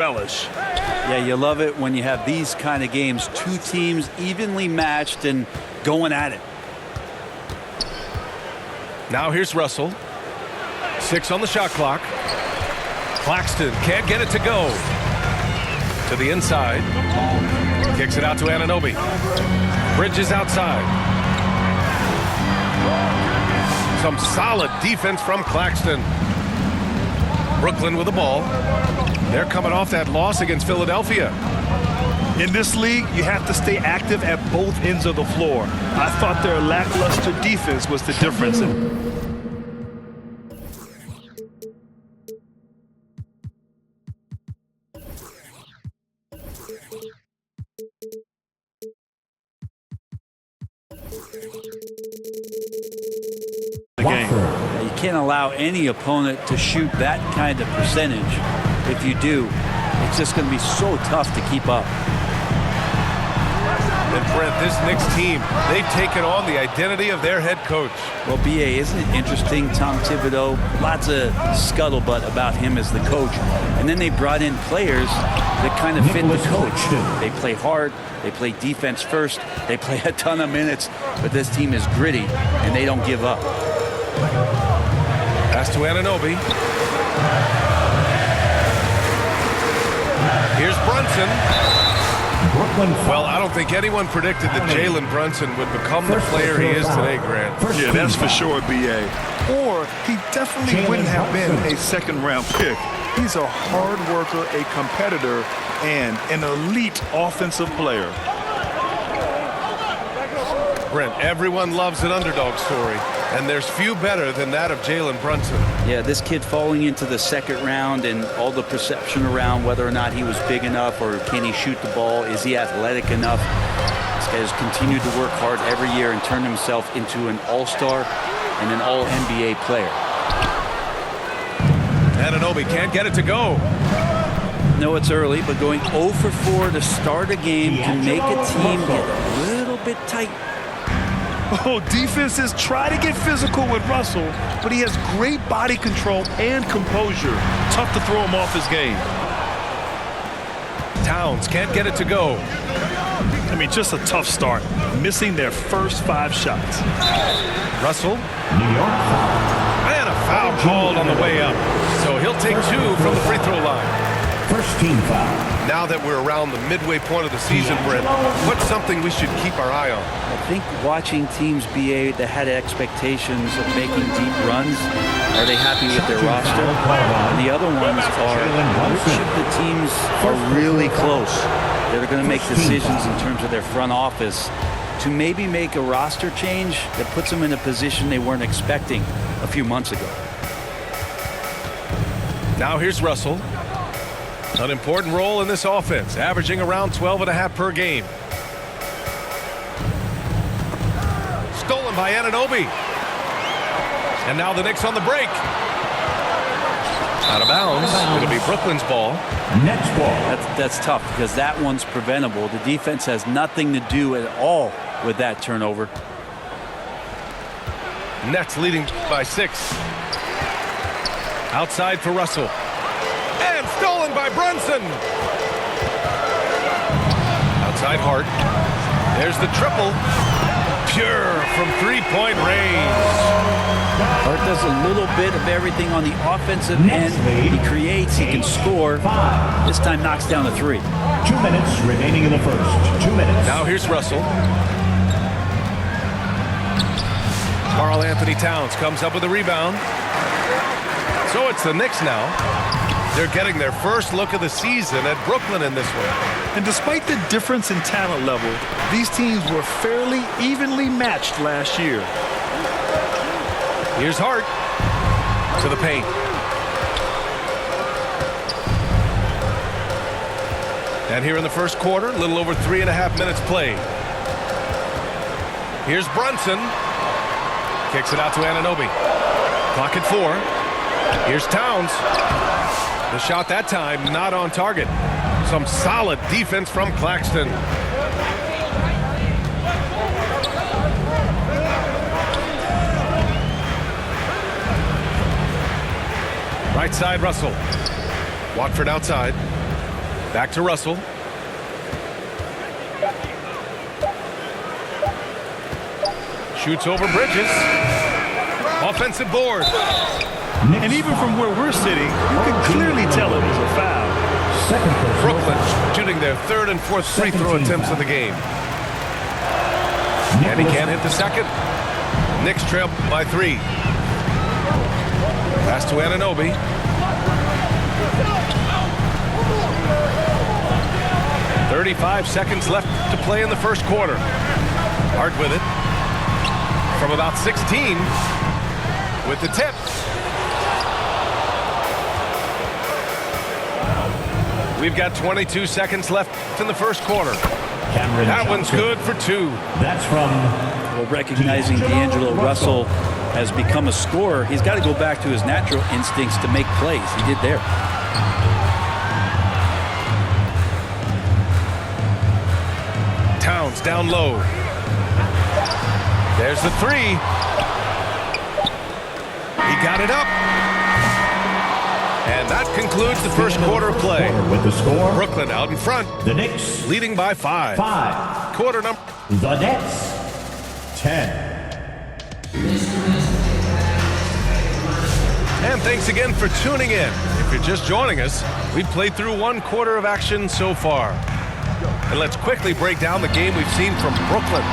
relish. Yeah, you love it when you have these kind of games. Two teams evenly matched and going at it. Now here's Russell. 6 on the shot clock. Claxton can't get it to go. To the inside. Kicks it out to Anunoby. Bridges outside. Some solid defense from Claxton. Brooklyn with the ball. They're coming off that loss against Philadelphia. In this league, you have to stay active at both ends of the floor. I thought their lackluster defense was the difference. You can't allow any opponent to shoot that kind of percentage. If you do, it's just going to be so tough to keep up. And Brent, this Knicks team, they've taken on the identity of their head coach. Well, B.A., isn't it interesting, Tom Thibodeau? Lots of scuttlebutt about him as the coach. And then they brought in players that kind of fit the coach. They play hard. They play defense first. They play a ton of minutes. But this team is gritty, and they don't give up. Pass to Anunoby. Here's Brunson. Well, I don't think anyone predicted that Jalen Brunson would become the player he is today, Grant. Yeah, that's for sure, B.A. Or he definitely wouldn't have been a second-round pick. He's a hard worker, a competitor, and an elite offensive player. Brent, everyone loves an underdog story, and there's few better than that of Jalen Brunson. Yeah, this kid falling into the second round and all the perception around whether or not he was big enough or can he shoot the ball, is he athletic enough? This guy has continued to work hard every year and turned himself into an all-star and an all-NBA player. Anunoby can't get it to go. No, it's early, but going 0 for 4 to start a game can make a team get a little bit tight. Oh, defenses try to get physical with Russell, but he has great body control and composure. Tough to throw him off his game. Towns can't get it to go. I mean, just a tough start, missing their first 5 shots. Russell. And a foul called on the way up. So he'll take 2 from the free throw line. First team foul. Now that we're around the midway point of the season, Brent, what's something we should keep our eye on? I think watching teams, B.A., that had expectations of making deep runs, are they happy with their roster? And the other ones are which of the teams are really close that are going to make decisions in terms of their front office to maybe make a roster change that puts them in a position they weren't expecting a few months ago. Now here's Russell. An important role in this offense, averaging around 12.5 per game. Stolen by Anunoby. And now the Knicks on the break. Out of bounds. It'll be Brooklyn's ball. Next ball. That's tough because that one's preventable. The defense has nothing to do at all with that turnover. Nets leading by 6. Outside for Russell. And stolen by Brunson. Outside Hart. There's the triple. Pure from three-point range. Hart does a little bit of everything on the offensive end. He creates, he can score. This time knocks down a 3. 2 minutes remaining in the first. 2 minutes. Now here's Russell. Karl Anthony Towns comes up with a rebound. So it's the Knicks now. They're getting their first look of the season at Brooklyn in this one. And despite the difference in talent level, these teams were fairly evenly matched last year. Here's Hart to the paint. And here in the first quarter, a little over 3.5 minutes played. Here's Brunson. Kicks it out to Anunoby. Clock at 4. Here's Towns. The shot that time not on target. Some solid defense from Claxton. Right side, Russell. Watford outside. Back to Russell. Shoots over Bridges. Offensive board. And even from where we're sitting, you can clearly tell it was a foul. Brooklyn shooting their third and fourth free throw attempts of the game. And he can't hit the second. Knicks trail by 3. Pass to Anunoby. "35 seconds left to play in the first quarter. Hart with it. From about 16 with the tip. We've got 22 seconds left in the first quarter. That one's good for 2. That's from... Well, recognizing D'Angelo Russell has become a scorer, he's got to go back to his natural instincts to make plays. He did there. Towns down low. There's the 3. He got it up. And that concludes the first quarter of play. With the score, Brooklyn out in front. the Knicks Leading by 5. 5. Quarter number. The Nets 10. And thanks again for tuning in. If you're just joining us, we've played through 1 quarter of action so far. And let's quickly break down the game we've seen from Brooklyn.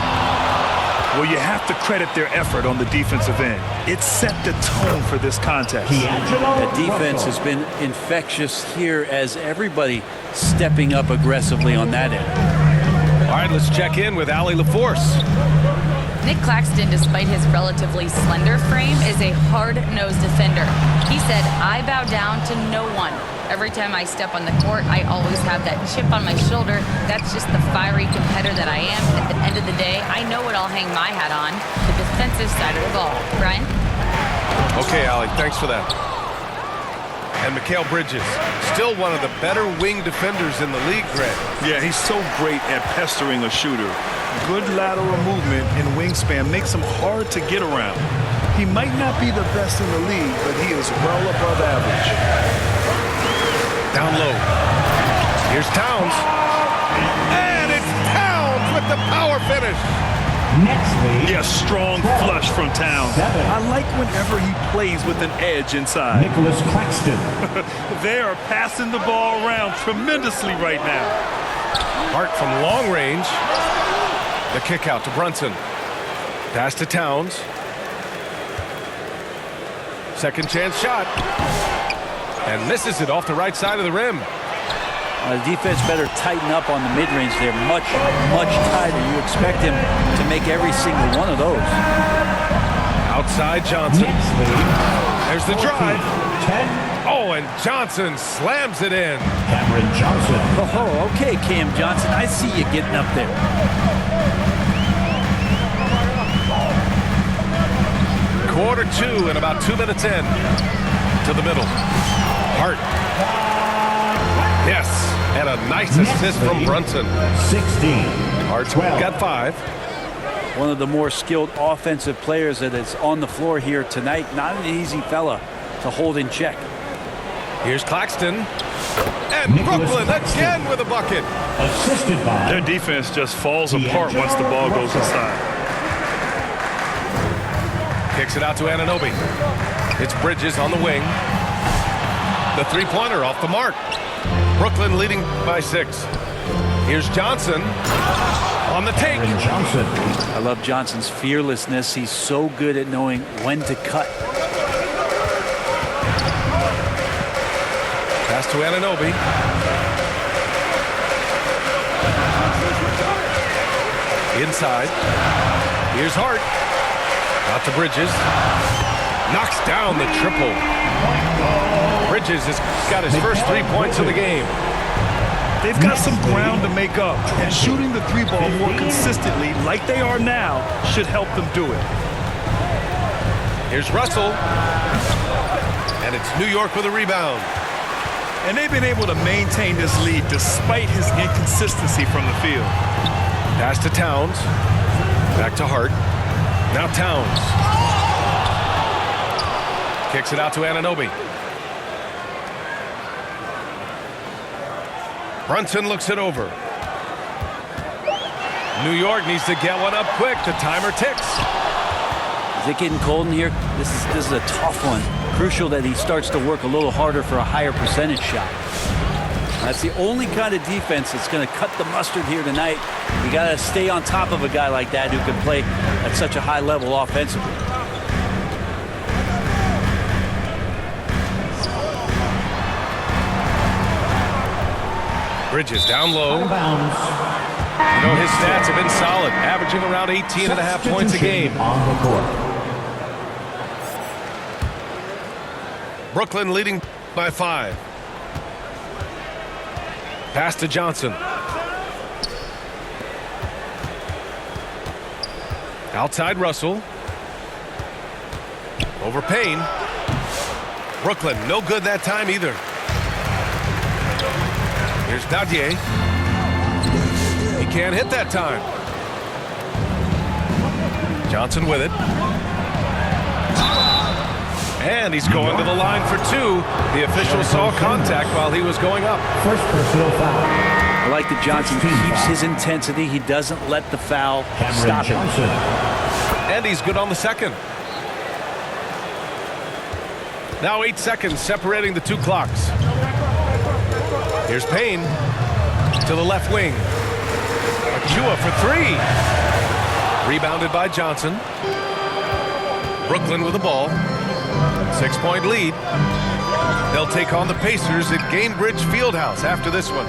Well, you have to credit their effort on the defensive end. It set the tone for this contest. The defense has been infectious here as everybody stepping up aggressively on that end. All right, let's check in with Allie LaForce. Nick Claxton, despite his relatively slender frame, is a hard-nosed defender. He said, "I bow down to no one. Every time I step on the court, I always have that chip on my shoulder. That's just the fiery competitor that I am. At the end of the day, I know what I'll hang my hat on, the defensive side of the ball." Brian? Okay, Allie, thanks for that. And Mikal Bridges, still one of the better wing defenders in the league, Greg. Yeah, he's so great at pestering a shooter. Good lateral movement and wingspan makes him hard to get around. He might not be the best in the league, but he is well above average. Down low. Here's Towns. And it's Towns with the power finish. Next lead. Yeah, strong flush from Towns. 7. I like whenever he plays with an edge inside. Nicholas Claxton. They are passing the ball around tremendously right now. Hart from long range. The kick out to Brunson. Pass to Towns. Second chance shot. And misses it off the right side of the rim. The defense better tighten up on the mid-range there. Much tighter. You expect him to make every single one of those. Outside Johnson. Next lead. There's the drive. 10. Oh, and Johnson slams it in. Cameron Johnson. Oh, okay, Cam Johnson. I see you getting up there. Quarter 2 and about 2 minutes in. To the middle. Hart. Yes, and a nice assist from Brunson. 16. Hart's 12. got 5. One of the more skilled offensive players that is on the floor here tonight. Not an easy fella to hold in check. Here's Claxton. And Nicholas Brooklyn Claxton. again with a bucket. Assisted by Their defense just falls apart once the ball goes inside. Kicks it out to Anunoby. It's Bridges on the wing. The three-pointer off the mark. Brooklyn leading by 6. Here's Johnson on the take. Cameron Johnson. I love Johnson's fearlessness. He's so good at knowing when to cut. Pass to Anunoby. Inside. Here's Hart. Out to Bridges. Knocks down the triple. Bridges has got his first 3 points of the game. They've got some ground to make up, and shooting the 3-ball more consistently, like they are now, should help them do it. Here's Russell. And it's New York with a rebound. And they've been able to maintain this lead despite his inconsistency from the field. Pass to Towns. Back to Hart. Now Towns. Kicks it out to Anunoby. Brunson looks it over. New York needs to get one up quick. The timer ticks. Is it getting cold in here? This is a tough one. Crucial that he starts to work a little harder for a higher percentage shot. That's the only kind of defense that's going to cut the mustard here tonight. You got to stay on top of a guy like that who can play at such a high level offensively. Bridges down low. You know, his stats have been solid, averaging around 18.5 points a game. On the court. Brooklyn leading by 5. Pass to Johnson. Outside Russell. Over Payne. Brooklyn, no good that time either. Here's Dadier. He can't hit that time. Johnson with it. And he's going to the line for 2. The official saw contact while he was going up. First personal foul. I like that Johnson keeps his intensity. He doesn't let the foul stop him. And he's good on the second. Now 8 seconds separating the 2 clocks. Here's Payne to the left wing. Achua for 3. Rebounded by Johnson. Brooklyn with the ball. 6-point lead. They'll take on the Pacers at Gainbridge Fieldhouse after this one.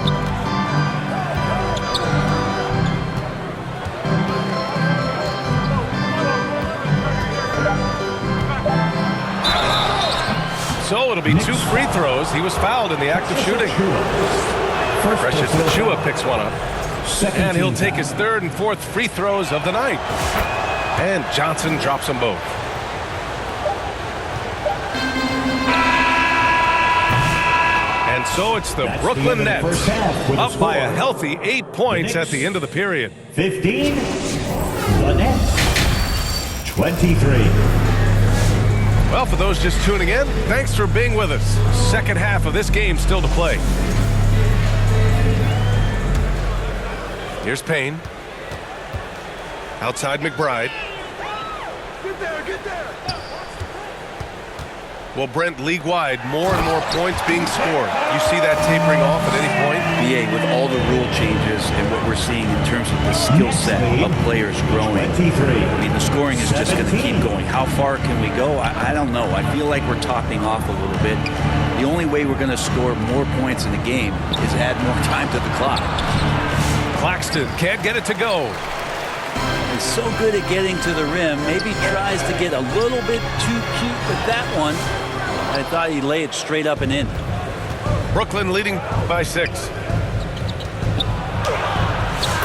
So it'll be 2 free throws. He was fouled in the act of shooting. Precious Achua picks one up. And he'll take his 3rd and 4th free throws of the night. And Johnson drops them both. And so it's the Brooklyn Nets up by a healthy 8 points at the end of the period. 15. The Nets. 23. Well, for those just tuning in, thanks for being with us. Second half of this game still to play. Here's Payne. Outside McBride. Get there. Well, Brent, league-wide, more and more points being scored. You see that tapering off at any point? BA, with all the rule changes and what we're seeing in terms of the skill set of players growing, I mean, the scoring is just going to keep going. How far can we go? I don't know. I feel like we're topping off a little bit. The only way we're going to score more points in the game is add more time to the clock. Claxton can't get it to go. He's so good at getting to the rim. Maybe tries to get a little bit too cute with that one. I thought he'd lay it straight up and in. Brooklyn leading by 6.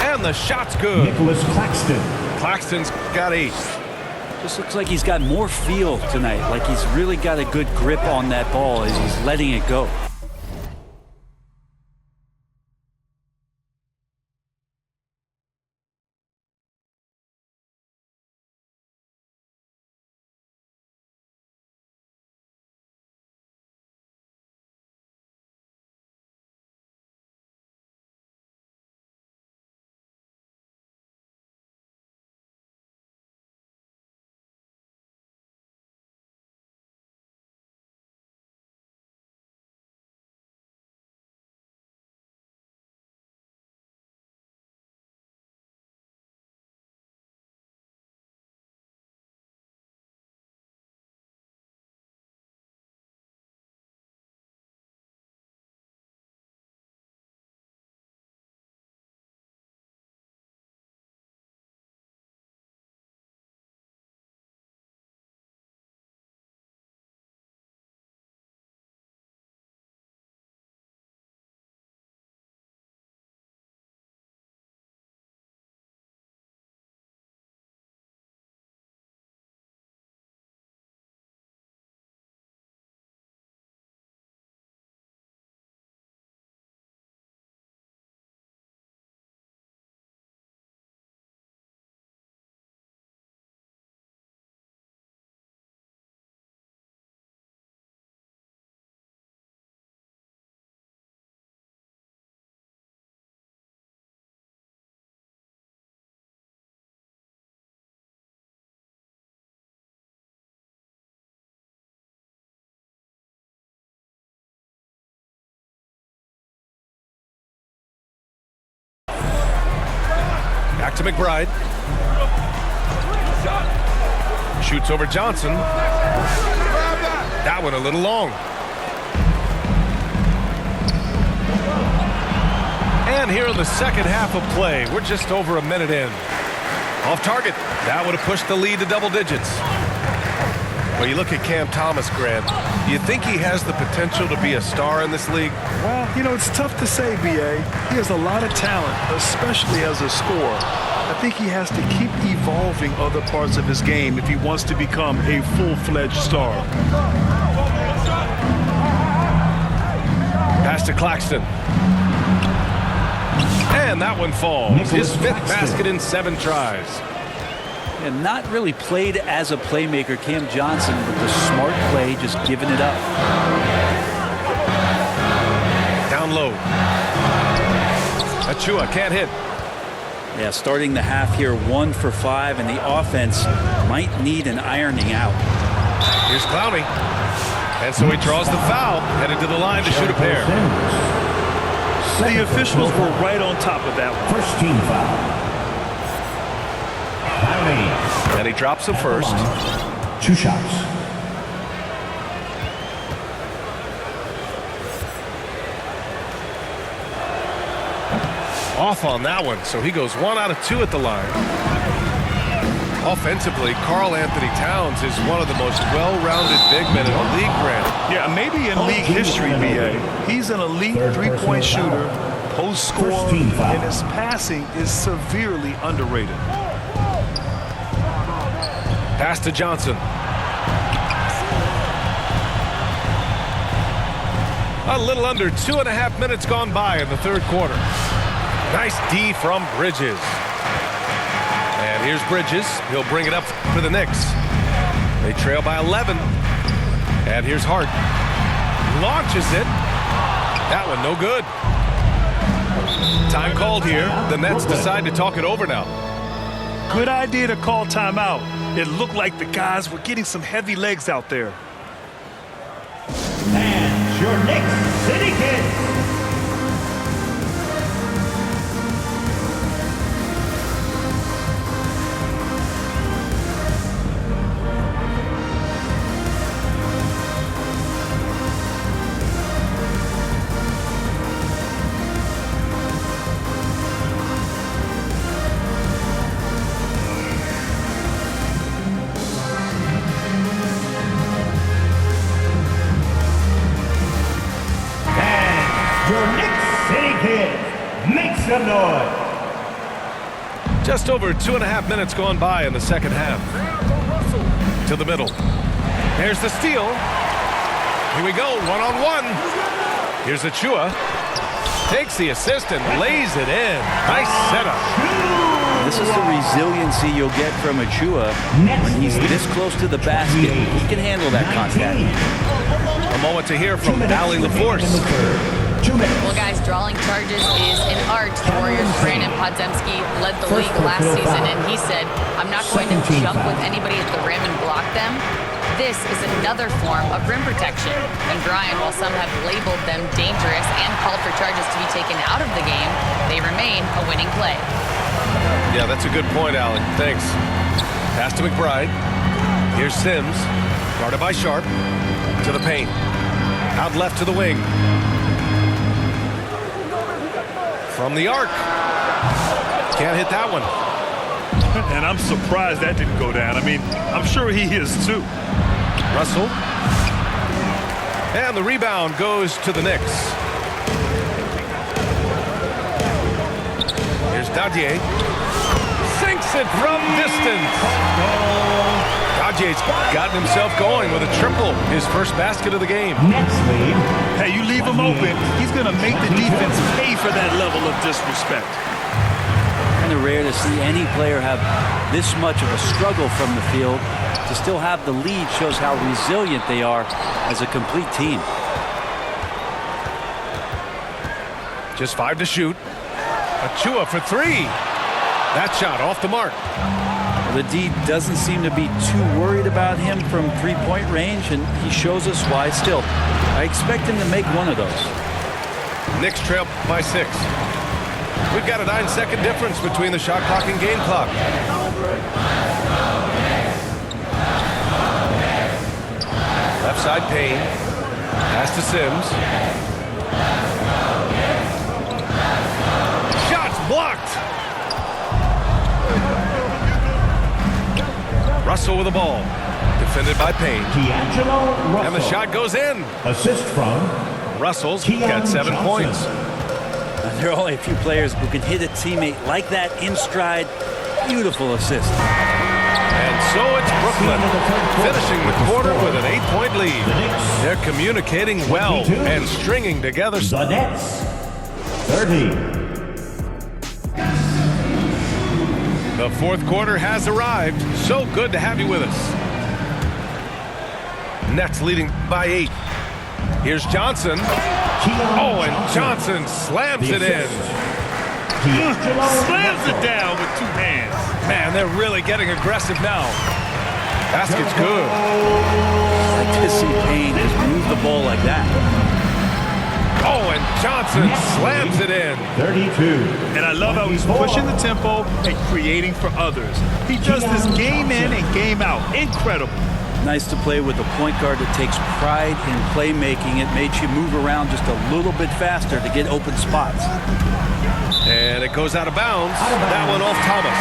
And the shot's good. Nicholas Claxton. Claxton's got 8. Just looks like he's got more feel tonight. Like he's really got a good grip on that ball as he's letting it go. Back to McBride. Shoots over Johnson. That one a little long. And here in the second half of play, we're just over a minute in. Off target. That would have pushed the lead to double digits. Well, you look at Cam Thomas, Grant. Do you think he has the potential to be a star in this league? Well, you know, it's tough to say, B.A. He has a lot of talent, especially as a scorer. I think he has to keep evolving other parts of his game if he wants to become a full-fledged star. Pass to Claxton. And that one falls. His fifth basket in 7 tries. And not really played as a playmaker, Cam Johnson, with the smart play, just giving it up. Down low. Achua can't hit. Yeah, starting the half here 1 for 5, and the offense might need an ironing out. Here's Clowney. And so he draws the foul, headed to the line to shoot a pair. The officials were right on top of that one. First team foul. And he drops him first. 2 shots. Off on that one, so he goes 1 out of 2 at the line. Offensively, Karl Anthony Towns is one of the most well-rounded big men in the league, Grant. Yeah, maybe in league history, B.A. He's an elite three-point shooter, post scorer, and his passing is severely underrated. Pass to Johnson. A little under 2.5 minutes gone by in the third quarter. Nice D from Bridges. And here's Bridges. He'll bring it up for the Knicks. They trail by 11. And here's Hart. Launches it. That one no good. Time called here. The Nets decide to talk it over now. Good idea to call timeout. It looked like the guys were getting some heavy legs out there. And your Knicks City Kid. Some noise. Just over 2.5 minutes gone by in the second half. To the middle. There's the steal. Here we go, 1-on-1. Here's Achua. Takes the assist and lays it in. Nice setup. This is the resiliency you'll get from Achua. When he's this close to the basket, he can handle that contact. A moment to hear from Allie LaForce. Well, guys, drawing charges is an art. The Warriors' Brandon Podziemski led the league last season, and he said, I'm not going to jump with anybody at the rim and block them. This is another form of rim protection. And Brian, while some have labeled them dangerous and called for charges to be taken out of the game, they remain a winning play. Yeah, that's a good point, Allie. Thanks. Pass to McBride. Here's Sims. Guarded by Sharp. To the paint. Out left to the wing. From the arc. Can't hit that one. And I'm surprised that didn't go down. I mean, I'm sure he is too. Russell. And the rebound goes to the Knicks. Here's Dadier. Sinks it from distance. Dajier's gotten himself going with a triple. His first basket of the game. Next lead. Hey, you leave him open, he's going to make the defense pay for that level of disrespect. Kind of rare to see any player have this much of a struggle from the field. To still have the lead shows how resilient they are as a complete team. Just 5 to shoot. Achua for 3. That shot off the mark. The D doesn't seem to be too worried about him from three-point range, and he shows us why still. I expect him to make one of those. Knicks trail by 6. We've got a 9-second difference between the shot clock and game clock. Left side, Payne. Pass to Sims. Shots blocked. Russell with the ball. Defended by Payne. D'Angelo Russell. And the shot goes in. Assist from Russell's got 7 Johnson. points. There are only a few players who can hit a teammate like that in stride. Beautiful assist. And so it's Brooklyn finishing the quarter with an 8-point lead. They're communicating well and stringing together. The Nets 30. The fourth quarter has arrived. So good to have you with us. Nets leading by 8. Here's Johnson. Oh, and Johnson slams it in. Slams it down with 2 hands. Man, they're really getting aggressive now. Basket's good. I like to see Payne just move the ball like that. Oh, and Johnson slams it in. 32. And I love how he's pushing the tempo and creating for others. He does this game in and game out. Incredible. Nice to play with a point guard that takes pride in playmaking. It makes you move around just a little bit faster to get open spots. And it goes out of bounds. That one off Thomas.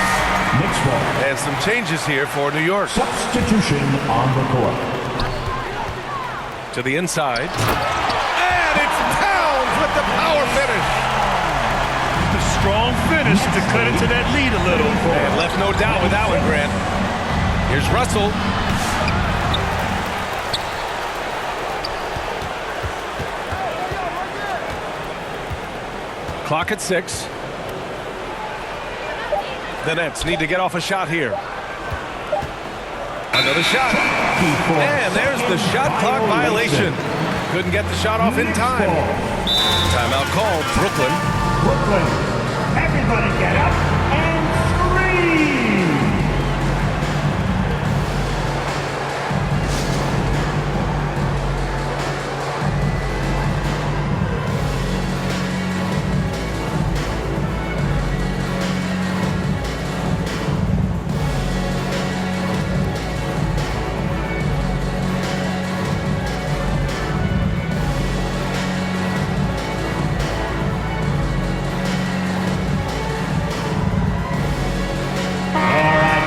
Knicks ball. And some changes here for New York. Substitution on the court. To the inside. And it's Towns with the power finish. The strong finish to cut into that lead a little. And left no doubt with that one, Grant. Here's Russell. Clock at 6. The Nets need to get off a shot here. Another shot. And there's the shot clock violation. Couldn't get the shot off in time. Timeout called. Brooklyn. Brooklyn. Everybody get up and scream.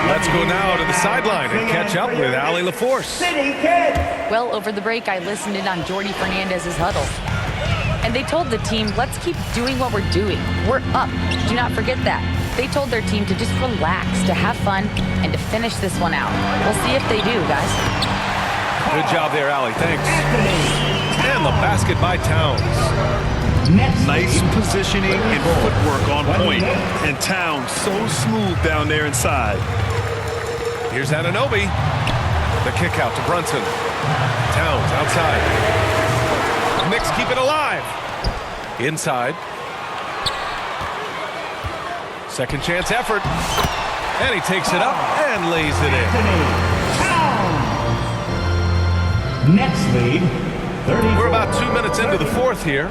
Let's go now to the sideline and catch up with Allie LaForce. City Kids. Well, over the break, I listened in on Jordy Fernandez's huddle. And they told the team, let's keep doing what we're doing. We're up. Do not forget that. They told their team to just relax, to have fun, and to finish this one out. We'll see if they do, guys. Good job there, Allie. Thanks. And the basket by Towns. Nice positioning and footwork on point. And Towns so smooth down there inside. Here's Anunoby. The kick out to Brunson. Towns outside. Knicks keep it alive. Inside. Second chance effort. And he takes it up and lays it in. Nets lead 34. We're about 2 minutes into the fourth here.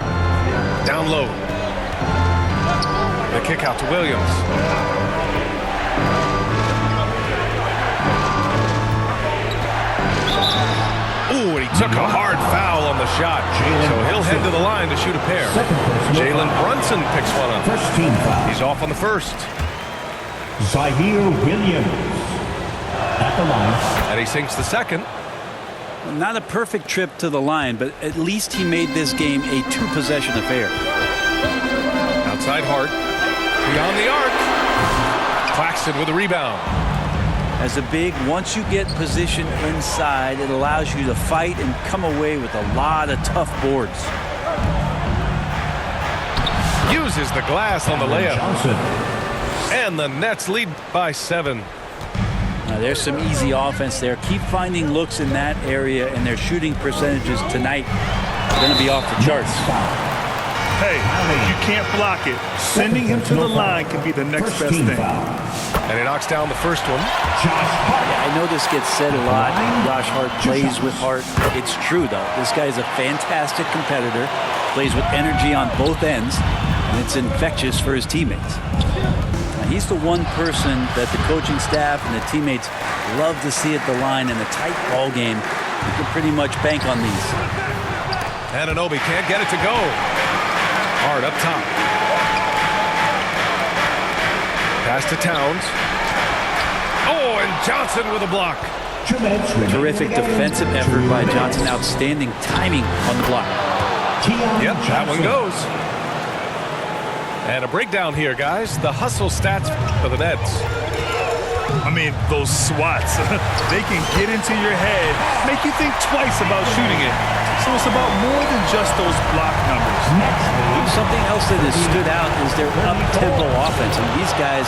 Down low. The kick out to Williams. Ooh, and he took a hard foul on the shot. So he'll head to the line to shoot a pair. Jalen Brunson picks one up. First team foul. He's off on the first. Zaire Williams at the line. And he sinks the second. Not a perfect trip to the line, but at least he made this game a 2-possession affair. Outside Hart. Beyond the arc. Claxton with a rebound. As a big, once you get position inside, it allows you to fight and come away with a lot of tough boards. Uses the glass on the layup. Johnson. And the Nets lead by 7. Now, there's some easy offense there. Keep finding looks in that area, and their shooting percentages tonight are going to be off the charts. Hey, if you can't block it, sending him to the line can be the next best thing. And he knocks down the first one. I know this gets said a lot. Josh Hart plays with heart. It's true, though. This guy is a fantastic competitor, plays with energy on both ends. and it's infectious for his teammates. Now, he's the one person that the coaching staff and the teammates love to see at the line in a tight ball game. You can pretty much bank on these. Anunoby can't get it to go. Hard up top. Pass to Towns. Oh, and Johnson with a block. Terrific defensive effort by Johnson. Outstanding timing on the block. Yep, that one goes. And a breakdown here, guys. The hustle stats for the Nets. I mean, those swats, they can get into your head, make you think twice about shooting it. So it's about more than just those block numbers. Something else that has stood out is their up-tempo offense. And these guys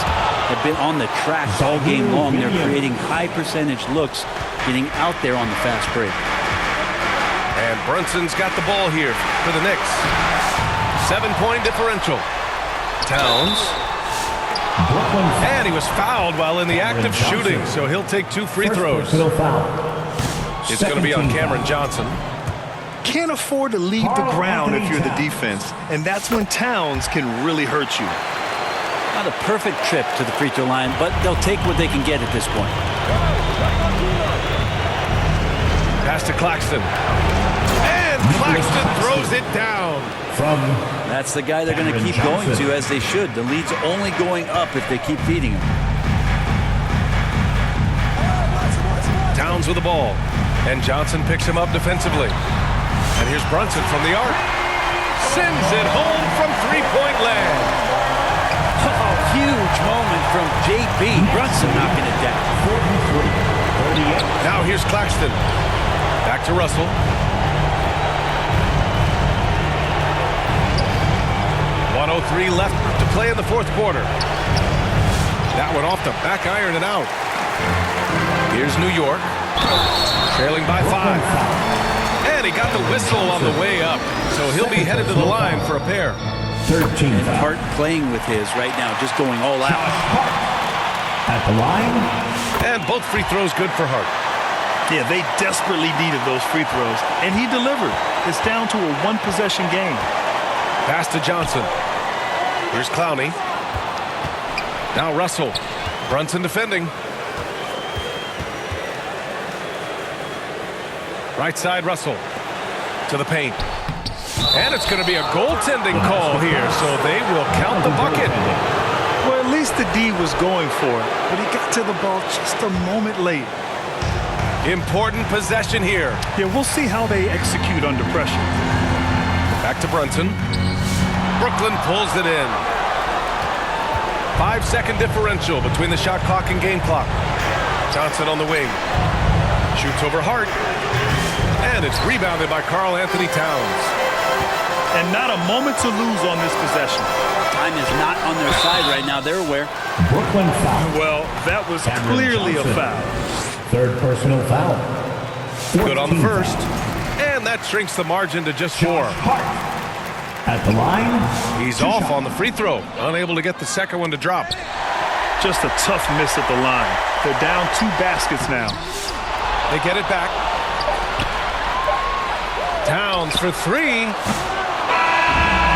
have been on the track all game long. They're creating high-percentage looks, getting out there on the fast break. And Brunson's got the ball here for the Knicks. 7-point differential. Towns. And he was fouled while in the act of shooting, so he'll take 2 free throws. It's going to be on Cameron Johnson. Can't afford to leave the ground if you're the defense, and that's when Towns can really hurt you. Not a perfect trip to the free throw line, but they'll take what they can get at this point. Pass to Claxton. And Claxton throws it down. That's the guy they're going to keep going to, as they should. The lead's only going up if they keep feeding him. Towns with the ball. And Johnson picks him up defensively. And here's Brunson from the arc. Sends it home from three-point land. Oh, huge moment from JB. Brunson knocking it down. 43-38. Now here's Claxton. Back to Russell. .103 left to play in the fourth quarter. That one off the back iron and out. Here's New York. Trailing by 5. And he got the whistle on the way up. So he'll be headed to the line for a pair. 13. Hart playing with his right now, just going all out. At the line. And both free throws good for Hart. Yeah, they desperately needed those free throws, and he delivered. It's down to a one-possession game. Pass to Johnson. Here's Clowney. Now Russell. Brunson defending. Right side Russell. To the paint. And it's going to be a goaltending call here, so they will count the bucket. Well, at least the D was going for it, but he got to the ball just a moment late. Important possession here. Yeah, we'll see how they execute under pressure. Back to Brunson. Brooklyn pulls it in. 5-second differential between the shot clock and game clock. Johnson on the wing. Shoots over Hart. And it's rebounded by Karl Anthony Towns. And not a moment to lose on this possession. Time is not on their side right now. They're aware. Brooklyn foul. Well, that was clearly a foul. Third personal foul. Good on the first. And that shrinks the margin to just 4. At the line. He's off on the free throw. Unable to get the second one to drop. Just a tough miss at the line. They're down 2 baskets now. They get it back. Towns for 3.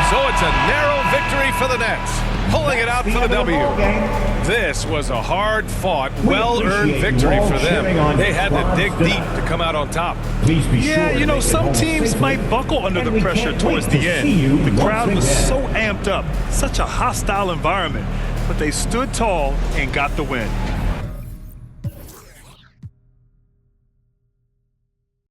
So it's a narrow victory for the Nets, pulling it out for the W. This was a hard-fought, well-earned victory for them. They had to dig deep to come out on top. Yeah, you know, some teams might buckle under the pressure towards the end. The crowd was so amped up, such a hostile environment, but they stood tall and got the win.